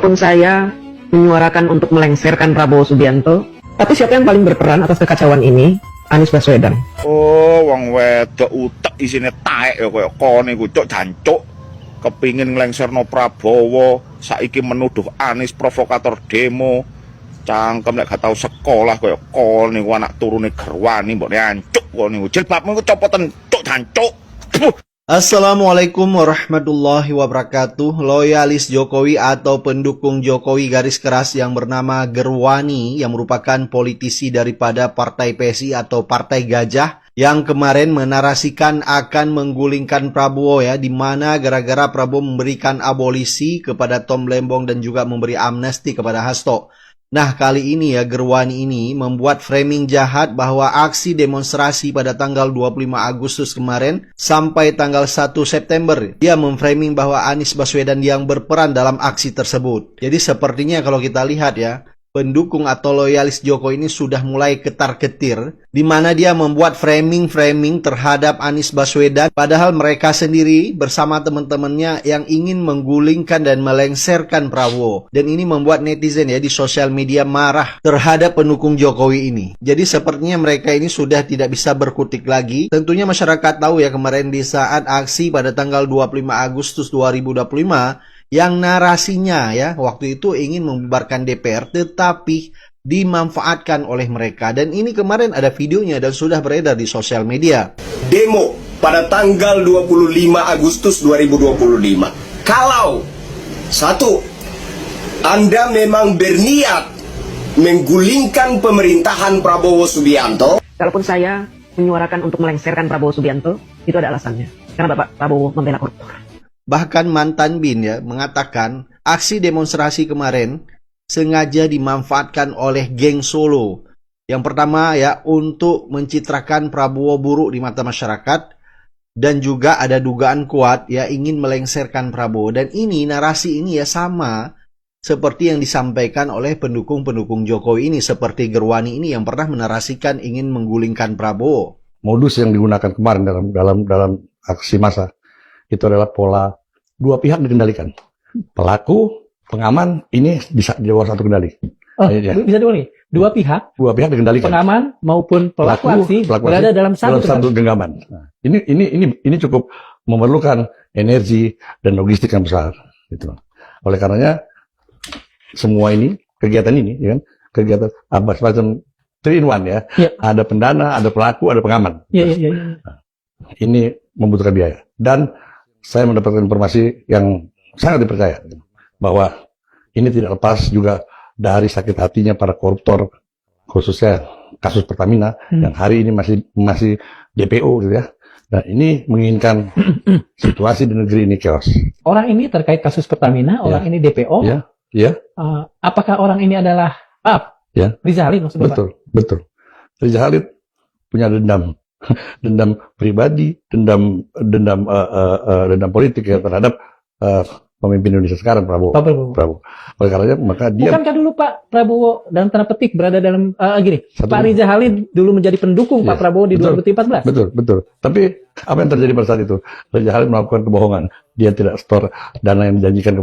Walaupun saya menyuarakan untuk melengsarkan Prabowo Subianto, tapi siapa yang paling berperan atas kekacauan ini? Anies Baswedan. Oh, wong wedok utek isine taek ya kaya kone iku cuk jancuk. Kepingin nglengserno Prabowo, saiki menuduh Anies provokator demo. Cangkem nek gak tau sekolah kaya kone iku anak turune gerwani mbok ancuk kone iku. Jilbabmu iku copoten cuk jancuk. Assalamualaikum warahmatullahi wabarakatuh. Loyalis Jokowi atau pendukung Jokowi garis keras yang bernama Gerwani, yang merupakan politisi daripada Partai PSI atau Partai Gajah, yang kemarin menarasikan akan menggulingkan Prabowo ya, di mana gara-gara Prabowo memberikan abolisi kepada Tom Lembong dan juga memberi amnesti kepada Hasto. Nah, kali ini ya, Gerwani ini membuat framing jahat bahwa aksi demonstrasi pada tanggal 25 Agustus kemarin sampai tanggal 1 September. Dia memframing bahwa Anies Baswedan yang berperan dalam aksi tersebut. Jadi sepertinya kalau kita lihat ya, pendukung atau loyalis Jokowi ini sudah mulai ketar-ketir, di mana dia membuat framing-framing terhadap Anies Baswedan, padahal mereka sendiri bersama teman-temannya yang ingin menggulingkan dan melengserkan Prabowo. Dan ini membuat netizen ya di sosial media marah terhadap pendukung Jokowi ini. Jadi sepertinya mereka ini sudah tidak bisa berkutik lagi. Tentunya masyarakat tahu ya, kemarin di saat aksi pada tanggal 25 Agustus 2025, yang narasinya ya waktu itu ingin membubarkan DPR, tetapi dimanfaatkan oleh mereka. Dan ini kemarin ada videonya dan sudah beredar di sosial media. Demo pada tanggal 25 Agustus 2025. Kalau satu, Anda memang berniat menggulingkan pemerintahan Prabowo Subianto. Kalaupun saya menyuarakan untuk melengsarkan Prabowo Subianto, itu ada alasannya. Karena Bapak Prabowo membela koruptor. Bahkan mantan BIN ya mengatakan aksi demonstrasi kemarin sengaja dimanfaatkan oleh geng Solo. Yang pertama ya, untuk mencitrakan Prabowo buruk di mata masyarakat, dan juga ada dugaan kuat ya ingin melengsarkan Prabowo. Dan ini narasi ini ya sama seperti yang disampaikan oleh pendukung-pendukung Jokowi ini, seperti Gerwani ini yang pernah menarasikan ingin menggulingkan Prabowo. Modus yang digunakan kemarin dalam aksi massa itu adalah pola dua pihak dikendalikan. Pelaku, pengaman, ini bisa di bawah satu kendali. Ya. Bisa diulangi. Dua pihak dikendalikan. Pengaman maupun pelaku aksi berada dalam satu genggaman. Nah, ini cukup memerlukan energi dan logistik yang besar. Gitu. Oleh karenanya semua ini, kegiatan ini, ya kan, kegiatan semacam 3-in-1 ya. Ada pendana, ada pelaku, ada pengaman. Nah, ini membutuhkan biaya. Dan saya mendapatkan informasi yang sangat dipercaya bahwa ini tidak lepas juga dari sakit hatinya para koruptor, khususnya kasus Pertamina yang hari ini masih DPO gitu ya. Nah, ini menginginkan situasi di negeri ini chaos. Orang ini terkait kasus Pertamina, orang ini DPO. Ya. Apakah orang ini adalah Riza Halid maksudnya? Betul. Riza Halid punya dendam pribadi, dendam politik ya terhadap pemimpin Indonesia sekarang, Prabowo. Oleh karenanya maka dia. Bukankah dulu Pak Prabowo dalam tanda petik berada dalam Pak Riza Halid dulu menjadi pendukung Pak Prabowo di 2014? Betul. Tapi apa yang terjadi pada saat itu? Riza Halid melakukan kebohongan. Dia tidak store dana yang dijanjikan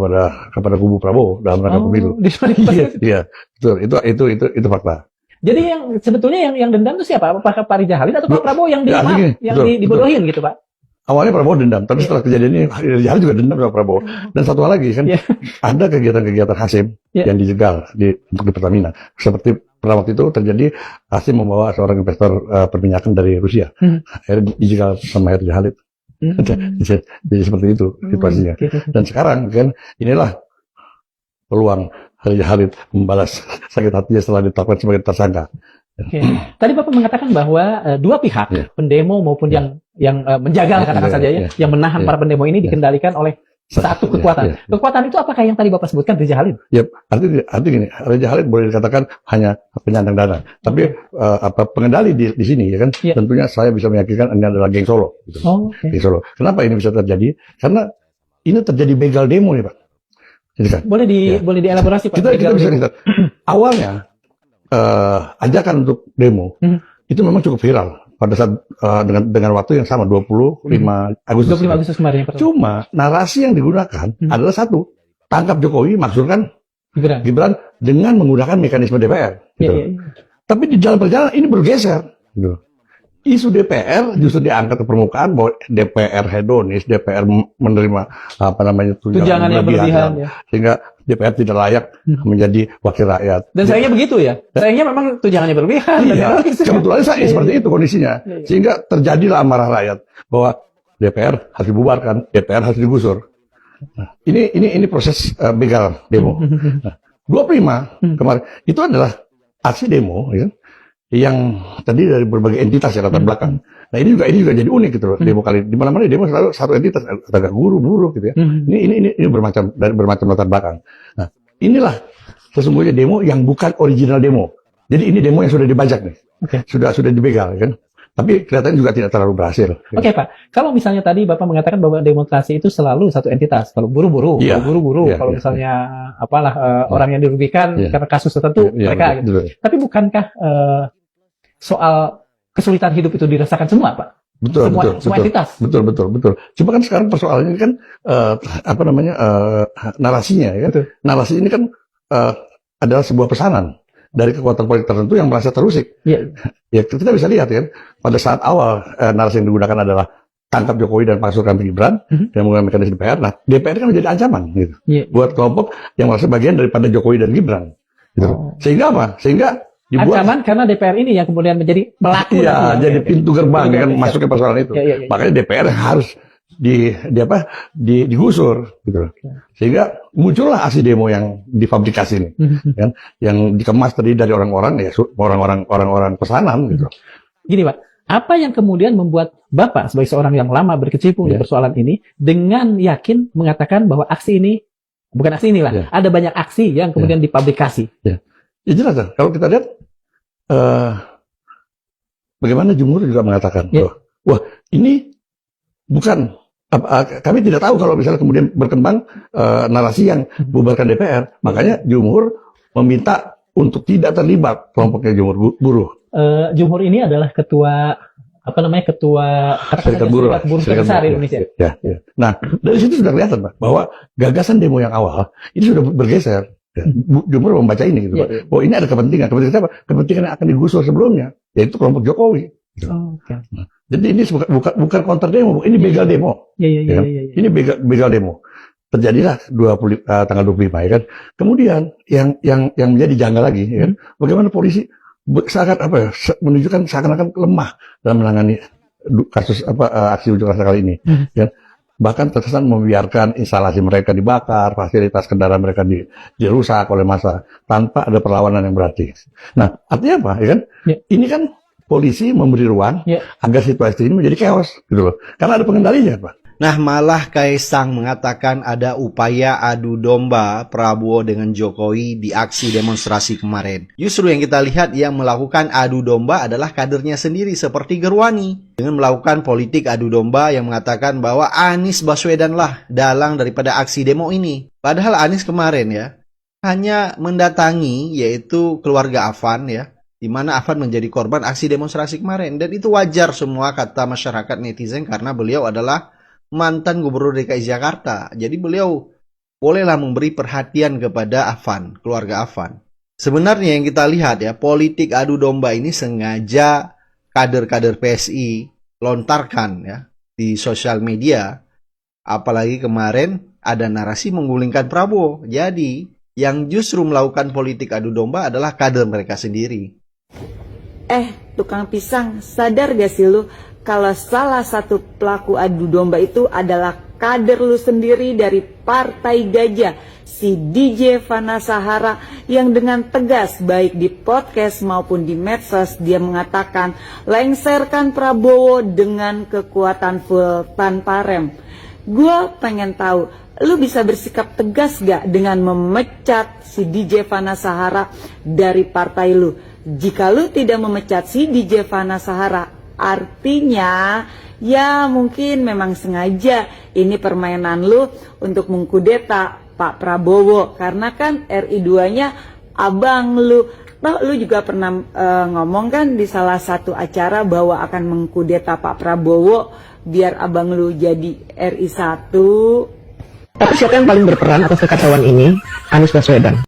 kepada kubu Prabowo dalam rangka pemilu. Iya, betul. Itu fakta. Jadi yang sebetulnya yang dendam itu siapa? Apakah Pak Riza Halid atau Pak Prabowo yang dibodohin gitu Pak? Awalnya Prabowo dendam, tapi setelah kejadian ini Riza Halid juga dendam sama Prabowo. Dan satu hal lagi kan, ada kegiatan-kegiatan Hasim yang dijegal untuk di Pertamina. Seperti pada waktu itu terjadi Hasim membawa seorang investor perminyakan dari Rusia. Akhirnya dijegal sama Riza Halid. Jadi seperti itu situasinya. Dan sekarang kan inilah peluang Riza Halid membalas sakit hatinya setelah ditetapkan sebagai tersangka. Tadi Bapak mengatakan bahwa dua pihak, pendemo maupun yang menjaga katakan saja ya, yang menahan para pendemo ini dikendalikan oleh satu kekuatan. Kekuatan itu apakah yang tadi Bapak sebutkan Riza Halid? Ya, artinya gini, Riza Halid boleh dikatakan hanya penyandang dana, tapi pengendali di sini ya kan, tentunya saya bisa meyakinkan ini adalah geng Solo. Gitu. Geng Solo. Kenapa ini bisa terjadi? Karena ini terjadi begal demo nih Pak. Jadi kan, boleh dielaborasi Pak. Kita bisa lihat awalnya ajakan untuk demo itu memang cukup viral pada saat dengan waktu yang sama 25 Agustus. 25 Agustus kemarin. Cuma narasi yang digunakan adalah satu, tangkap Jokowi, maksurkan Gibran dengan menggunakan mekanisme DPR. Gitu. Iya. Tapi di dalam perjalanan ini bergeser. Gitu. Isu DPR justru diangkat ke permukaan bahwa DPR hedonis, DPR menerima tunjangan yang berlebihan, ya. Sehingga DPR tidak layak menjadi wakil rakyat. Dan sayangnya begitu ya. Sayangnya memang tunjangannya berlebihan. Iya, kebetulan seperti itu kondisinya. Sehingga terjadilah amarah rakyat bahwa DPR harus dibubarkan, DPR harus digusur. Nah, ini proses begal demo. Nah, 25 kemarin itu adalah aksi demo, ya, yang tadi dari berbagai entitas ya latar belakang. Nah ini juga jadi unik gitu loh demo kali. Di mana-mana demo selalu satu entitas, ada guru, buruh gitu ya. Ini bermacam latar belakang. Nah inilah sesungguhnya demo yang bukan original demo. Jadi ini demo yang sudah dibajak nih, sudah dibegal kan. Tapi kelihatannya juga tidak terlalu berhasil. Oke Pak, kalau misalnya tadi Bapak mengatakan bahwa demonstrasi itu selalu satu entitas. Kalau buru-buru, kalau misalnya orang yang dirugikan karena kasus tertentu mereka. Gitu. Tapi bukankah soal kesulitan hidup itu dirasakan semua, Pak? Semua entitas. Betul. Cuma kan sekarang persoalannya kan narasinya, ya. Narasi ini kan adalah sebuah pesanan dari kekuatan politik tertentu yang merasa terusik. Ya, kita bisa lihat ya, pada saat awal narasi yang digunakan adalah tangkap Jokowi dan pasukkan Gibran dan menggunakan mekanisme DPR. Nah, DPR kan menjadi ancaman gitu buat kelompok yang merasa bagian daripada Jokowi dan Gibran. Gitu. Sehingga apa? Sehingga dibuat ancaman karena DPR ini yang kemudian menjadi pelaku. Iya, jadi pintu gerbang kan masuknya persoalan itu. Makanya DPR harus digusur gitu. Sehingga muncullah aksi demo yang difabrikasi ini, kan, yang dikemas tadi dari orang-orang pesanan gitu. Gini Pak, apa yang kemudian membuat Bapak sebagai seorang yang lama berkecimpung di persoalan ini dengan yakin mengatakan bahwa aksi ini bukan aksi inilah, ada banyak aksi yang kemudian dipublikasi. Ya jelas kan. Kalau kita lihat bagaimana Jumhur juga mengatakan, wah ini bukan, kami tidak tahu kalau misalnya kemudian berkembang narasi yang bubarkan DPR. Makanya Jumhur meminta untuk tidak terlibat kelompoknya Jumhur buruh. Jumhur ini adalah ketua Serikat Buruh terbesar di Indonesia. Ya. Nah, dari situ sudah kelihatan Pak, bahwa gagasan demo yang awal ini sudah bergeser. Jumhur membaca ini gitu, Pak. Bahwa ini ada kepentingan siapa? Kepentingan yang akan digusur sebelumnya, yaitu kelompok Jokowi. Nah, jadi ini bukan counter demo, ini begal demo. Ini begal demo. Terjadilah tanggal 25 ya kan. Kemudian yang menjadi janggal lagi ya kan, bagaimana polisi sangat menunjukkan seakan-akan lemah dalam menangani kasus aksi unjuk rasa kali ini. Ya. Bahkan terkesan membiarkan instalasi mereka dibakar, fasilitas kendaraan mereka dirusak oleh massa tanpa ada perlawanan yang berarti. Nah, artinya apa? Ya kan? Ini kan polisi memberi ruang agar situasi ini menjadi chaos gitu loh. Karena ada pengendalinya, Pak. Nah, malah Kaisang mengatakan ada upaya adu domba Prabowo dengan Jokowi di aksi demonstrasi kemarin. Justru yang kita lihat yang melakukan adu domba adalah kadernya sendiri seperti Gerwani. Dengan melakukan politik adu domba yang mengatakan bahwa Anies Baswedan lah dalang daripada aksi demo ini. Padahal Anies kemarin ya hanya mendatangi yaitu keluarga Afan ya, di mana Afan menjadi korban aksi demonstrasi kemarin. Dan itu wajar semua kata masyarakat netizen karena beliau adalah mantan gubernur DKI Jakarta. Jadi beliau bolehlah memberi perhatian kepada Afan, keluarga Afan. Sebenarnya yang kita lihat ya, politik adu domba ini sengaja kader-kader PSI lontarkan ya di sosial media. Apalagi kemarin ada narasi menggulingkan Prabowo. Jadi yang justru melakukan politik adu domba adalah kader mereka sendiri. Tukang pisang, sadar gak sih lu kalau salah satu pelaku adu domba itu adalah kader lu sendiri dari Partai Gajah, si DJ Fana Sahara, yang dengan tegas baik di podcast maupun di medsos dia mengatakan lengserkan Prabowo dengan kekuatan full tanpa rem. Gue pengen tahu, lu bisa bersikap tegas gak dengan memecat si DJ Fana Sahara dari partai lu? Jika lu tidak memecat si DJ Fana Sahara, artinya ya mungkin memang sengaja ini permainan lu untuk mengkudeta Pak Prabowo. Karena kan RI2-nya abang lu. Lu juga pernah ngomong kan di salah satu acara bahwa akan mengkudeta Pak Prabowo biar abang lu jadi RI1. Tapi siapa yang paling berperan atas kekacauan ini? Anies Baswedan.